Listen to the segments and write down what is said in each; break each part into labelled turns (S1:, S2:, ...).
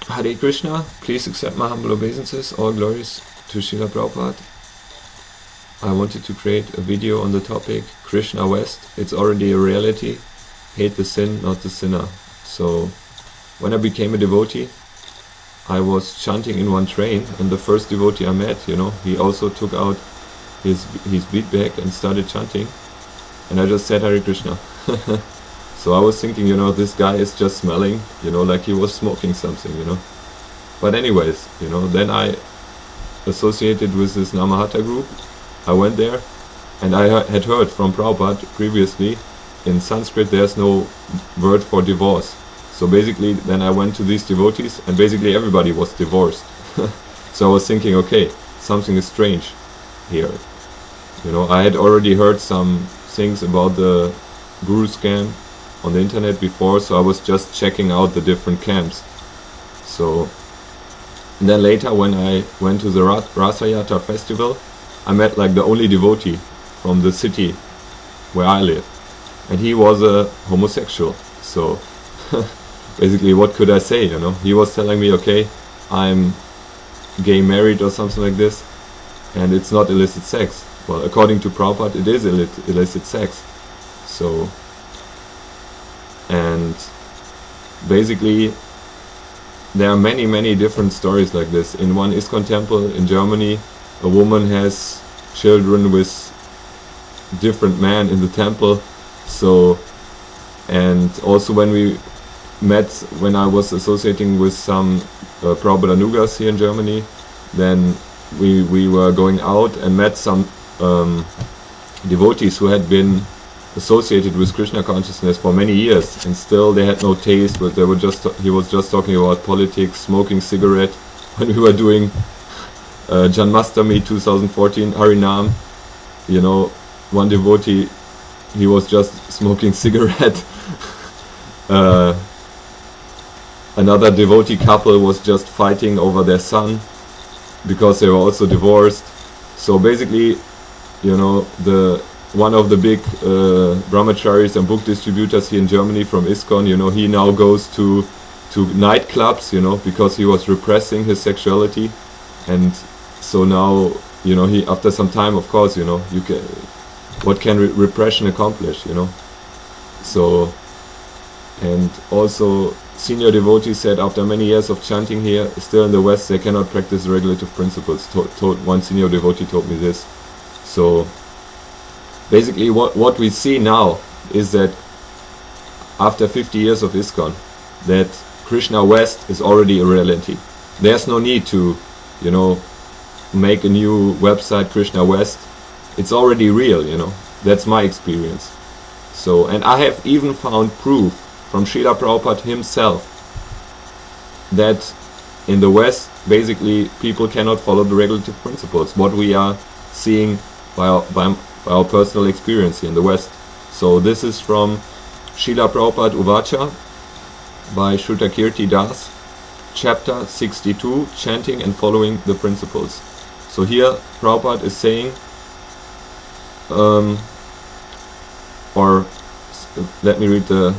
S1: Hare Krishna, please accept my humble obeisances, all glories to Srila Prabhupada. I wanted to create a video on the topic Krishna West, it's already a reality, hate the sin, not the sinner. So, when I became a devotee, I was chanting in one train, and the first devotee I met, he also took out his bead bag and started chanting, and I just said Hare Krishna. So I was thinking, this guy is just smelling, like he was smoking something, But anyways, then I associated with this Namahata group. I went there, and I had heard from Prabhupada previously, in Sanskrit there's no word for divorce. So basically, then I went to these devotees, and basically everybody was divorced. So I was thinking, okay, something is strange here. I had already heard some things about the guru scam on the internet before, so I was just checking out the different camps. So then later, when I went to the Rasayatra festival, I met like the only devotee from the city where I live, and he was a homosexual. So basically, what could I say? He was telling me, okay, I'm gay married or something like this, and it's not illicit sex. Well, according to Prabhupada, it is illicit sex. So, and basically, there are many different stories like this. In one ISKCON temple in Germany, a woman has children with different men in the temple. So, and also when we met, when I was associating with some Prabhupada Nugas here in Germany, then we were going out and met some devotees who had been associated with Krishna consciousness for many years, and still they had no taste, but he was just talking about politics, smoking cigarette. When we were doing Janmastami 2014 Harinam, one devotee, he was just smoking cigarette. Another devotee couple was just fighting over their son because they were also divorced. So basically, one of the big brahmacharis and book distributors here in Germany from ISKCON, he now goes to nightclubs, because he was repressing his sexuality, and so now, he, after some time, of course, what can repression accomplish, So, and also senior devotees said after many years of chanting here, still in the West, they cannot practice regulative principles. One senior devotee told me this. So basically what we see now is that after 50 years of ISKCON, that Krishna West is already a reality. There's no need to, make a new website, Krishna West. It's already real, That's my experience. So, and I have even found proof from Srila Prabhupada himself that in the West, basically, people cannot follow the regulative principles, what we are seeing by our personal experience here in the West. So this is from Srila Prabhupada Uvacha by Shrutakirti Das, chapter 62, chanting and following the principles. So here Prabhupada is saying, or let me read the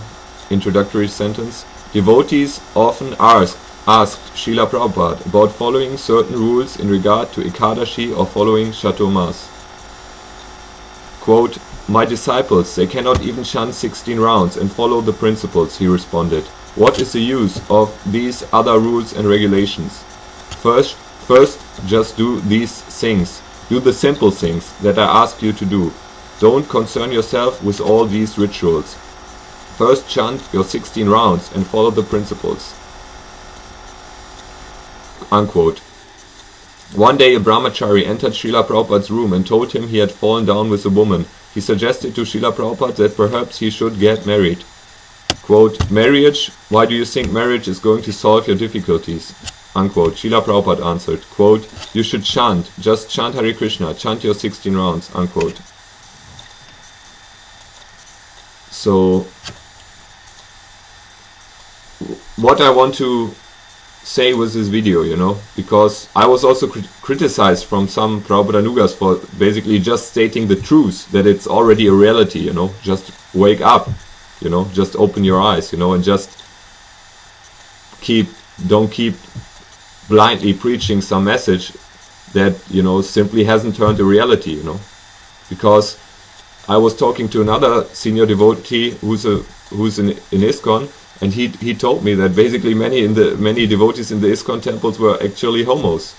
S1: introductory sentence. Devotees often asked Srila Prabhupada about following certain rules in regard to Ekadashi or following Chaturmas. Quote, "My disciples, they cannot even chant 16 rounds and follow the principles," he responded. "What is the use of these other rules and regulations? First, just do these things. Do the simple things that I ask you to do. Don't concern yourself with all these rituals. First chant your 16 rounds and follow the principles." Unquote. One day a brahmachari entered Srila Prabhupada's room and told him he had fallen down with a woman. He suggested to Srila Prabhupada that perhaps he should get married. Quote, "Marriage? Why do you think marriage is going to solve your difficulties?" Unquote. Srila Prabhupada answered, quote, "You should chant. Just chant Hare Krishna. Chant your 16 rounds." Unquote. So, what I want to say with this video, because I was also criticized from some Prabhupada Nugas for basically just stating the truth, that it's already a reality, just wake up, just open your eyes, and just keep don't keep blindly preaching some message that, you know, simply hasn't turned to reality, you know. Because I was talking to another senior devotee who's in ISKCON, and he told me that basically many devotees in the ISKCON temples were actually homos.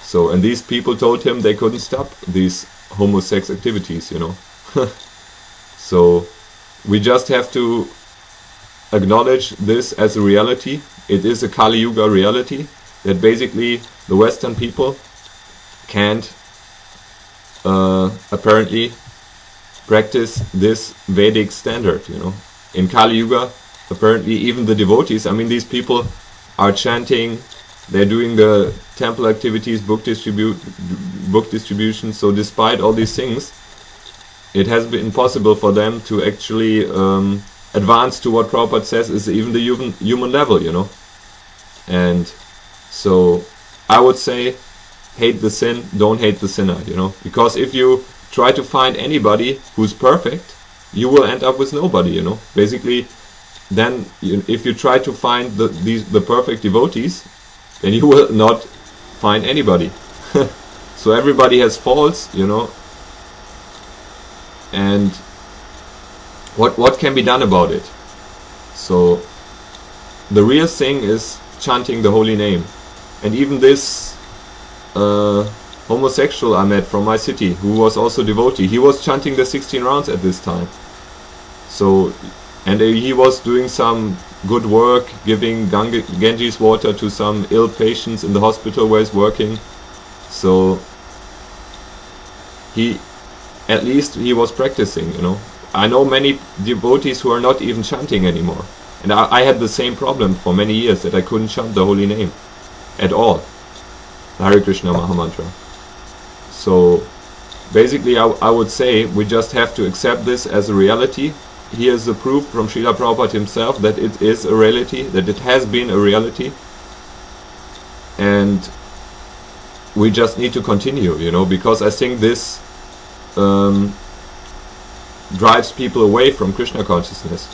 S1: So, and these people told him they couldn't stop these homosex activities, you know. So we just have to acknowledge this as a reality. It is a Kali Yuga reality, that basically the Western people can't apparently practice this Vedic standard, you know. In Kali Yuga, apparently even the devotees, I mean, these people are chanting, they're doing the temple activities, book distribution, so despite all these things, it has been possible for them to actually advance to what Prabhupada says is even the human level, you know. And so I would say, hate the sin, don't hate the sinner, you know. Because if you try to find anybody who's perfect, you will end up with nobody, you know. Basically, then if you try to find the perfect devotees, then you will not find anybody. So everybody has faults, you know. And what can be done about it? So the real thing is chanting the holy name. And even this homosexual I met from my city, who was also devotee, he was chanting the 16 rounds at this time. So, and he was doing some good work, giving Ganges water to some ill patients in the hospital where he's working. So at least he was practicing, you know. I know many devotees who are not even chanting anymore. And I had the same problem for many years, that I couldn't chant the holy name at all. Hare Krishna Mahamantra. So basically I would say we just have to accept this as a reality. Here's the proof from Srila Prabhupada himself that it is a reality, that it has been a reality. And we just need to continue, you know, because I think this drives people away from Krishna consciousness,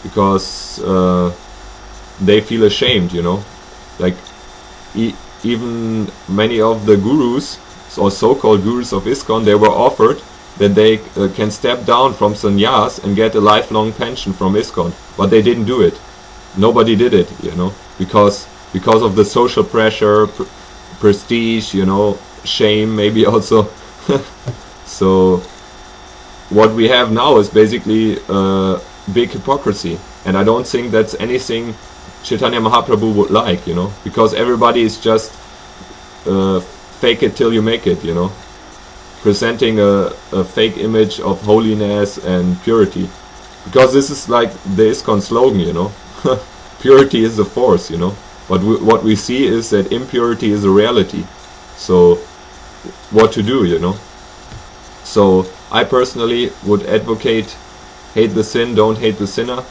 S1: because they feel ashamed, you know. Like even many of the gurus, or so-called gurus of ISKCON, they were offered that they can step down from sannyas and get a lifelong pension from ISKCON, but they didn't do it. Nobody did it, you know, because of the social pressure, prestige, you know, shame maybe also. So what we have now is basically big hypocrisy, and I don't think that's anything Chaitanya Mahaprabhu would like, you know, because everybody is just fake it till you make it, you know, presenting a fake image of holiness and purity, because this is like the ISKCON slogan, you know. Purity is the force, you know, but what we see is that impurity is a reality. So what to do, you know? So I personally would advocate, hate the sin, don't hate the sinner.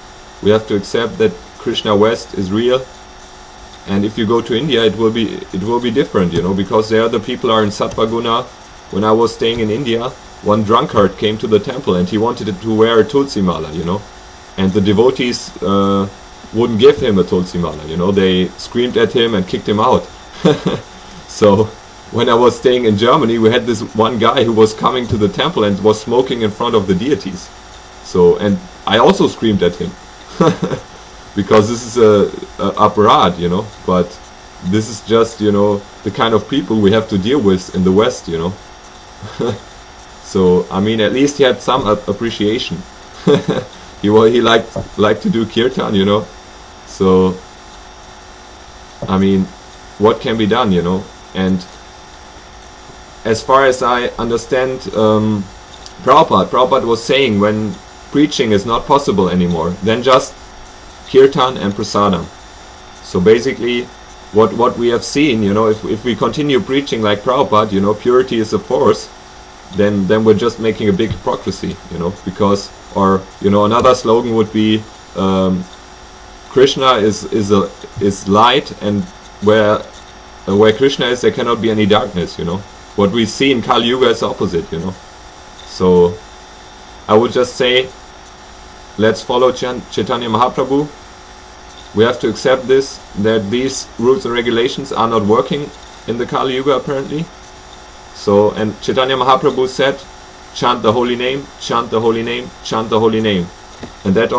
S1: We have to accept that Krishna West is real, and if you go to India, it will be different, you know, because there the people are in Sattva Guna. When I was staying in India, one drunkard came to the temple and he wanted to wear a tulsi mala, you know, and the devotees wouldn't give him a tulsi mala, you know. They screamed at him and kicked him out. So when I was staying in Germany, we had this one guy who was coming to the temple and was smoking in front of the deities. So, and I also screamed at him. Because this is a aparad, you know, but this is just, you know, the kind of people we have to deal with in the West, you know. So, I mean, at least he had some appreciation. He liked to do kirtan, you know. So, I mean, what can be done, you know? And as far as I understand, Prabhupada was saying, when preaching is not possible anymore, then just kirtan and prasadam. So basically, what we have seen, you know, if we continue preaching like Prabhupada, you know, purity is a force, then we're just making a big hypocrisy, you know, because, or, you know, another slogan would be, Krishna is light, and where Krishna is, there cannot be any darkness, you know. What we see in Kali Yuga is the opposite, you know. So I would just say, let's follow Chaitanya Mahaprabhu, We have to accept this, that these rules and regulations are not working in the Kali Yuga apparently. So, and Chaitanya Mahaprabhu said, chant the holy name, chant the holy name, chant the holy name. And that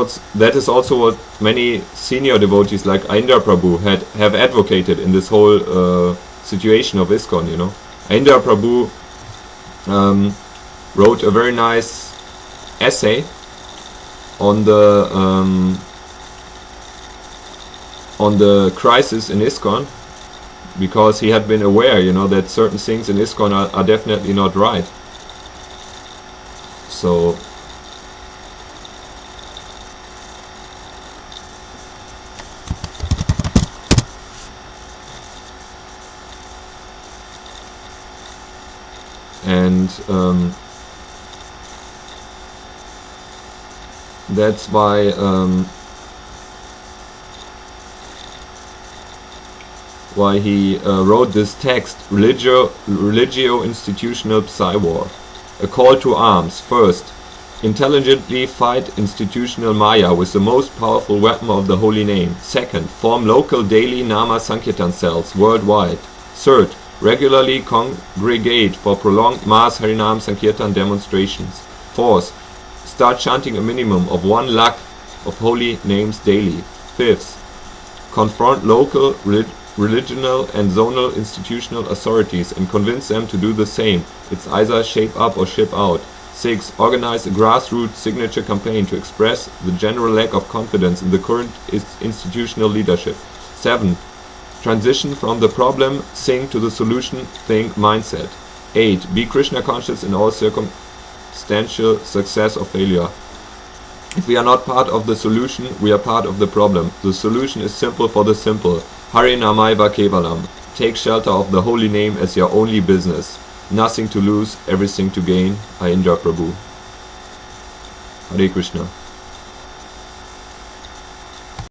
S1: is also what many senior devotees like Aindra Prabhu have advocated in this whole situation of ISKCON, you know. Aindra Prabhu wrote a very nice essay on the crisis in ISKCON, because he had been aware, you know, that certain things in ISKCON are definitely not right. So and that's why he wrote this text, Religio Institutional Psy-War. A call to arms. First, intelligently fight institutional Maya with the most powerful weapon of the holy name. Second, form local daily Nama Sankirtan cells worldwide. Third, regularly congregate for prolonged mass Harinam Sankirtan demonstrations. Fourth, start chanting a minimum of 1 lakh of holy names daily. Fifth, confront local regional and zonal institutional authorities and convince them to do the same. It's either shape up or ship out. 6. Organize a grassroots signature campaign to express the general lack of confidence in the current institutional leadership. 7. Transition from the problem think to the solution think mindset. 8. Be Krishna conscious in all circumstantial success or failure. If we are not part of the solution, we are part of the problem. The solution is simple for the simple. Hari Namaiva Kevalam. Take shelter of the holy name as your only business. Nothing to lose, everything to gain. Aindra Prabhu. Hare Krishna.